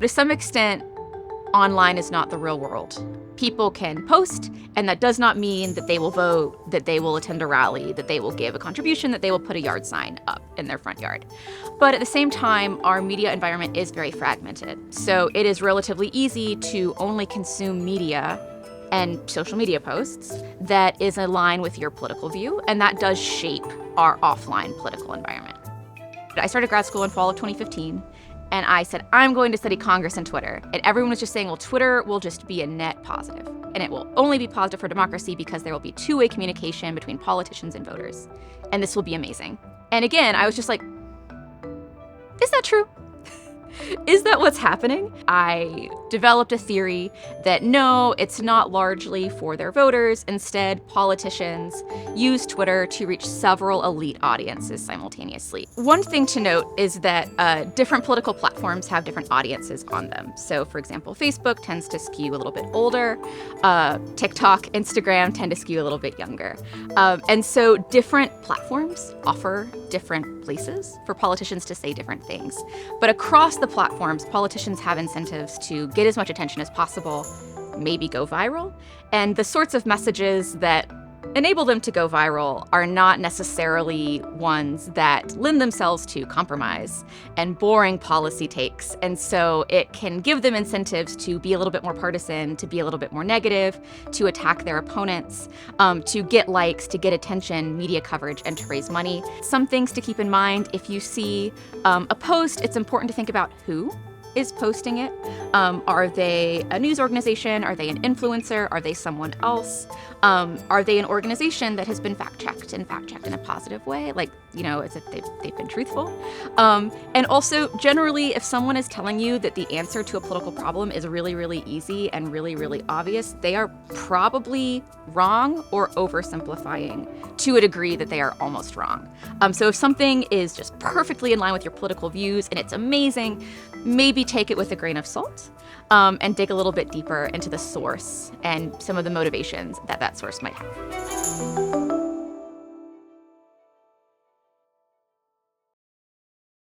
to some extent, online is not the real world. People can post, and that does not mean that they will vote, that they will attend a rally, that they will give a contribution, that they will put a yard sign up in their front yard. But at the same time, our media environment is very fragmented. So it is relatively easy to only consume media and social media posts that is in line with your political view, and that does shape our offline political environment. I started grad school in fall of 2015. And I said, I'm going to study Congress and Twitter. And everyone was just saying, well, Twitter will just be a net positive. And it will only be positive for democracy because there will be two-way communication between politicians and voters. And this will be amazing. And again, I was just like, is that true? Is that what's happening? I developed a theory that no, it's not largely for their voters. Instead, politicians use Twitter to reach several elite audiences simultaneously. One thing to note is that different political platforms have different audiences on them. So, for example, Facebook tends to skew a little bit older. TikTok, Instagram tend to skew a little bit younger. And so different platforms offer different places for politicians to say different things. But across the platforms, politicians have incentives to get as much attention as possible, maybe go viral. And the sorts of messages that enable them to go viral are not necessarily ones that lend themselves to compromise and boring policy takes. And so it can give them incentives to be a little bit more partisan, to be a little bit more negative, to attack their opponents, to get likes, to get attention, media coverage, and to raise money. Some things to keep in mind: if you see a post, it's important to think about who is posting it. Are they a news organization? Are they an influencer? Are they someone else? Are they an organization that has been fact-checked in a positive way? Like, you know, is it they've been truthful? And also, generally, if someone is telling you that the answer to a political problem is really, really easy and really, really obvious, they are probably wrong or oversimplifying to a degree that they are almost wrong. So if something is just perfectly in line with your political views and it's amazing, maybe take it with a grain of salt, and dig a little bit deeper into the source and some of the motivations that source might have.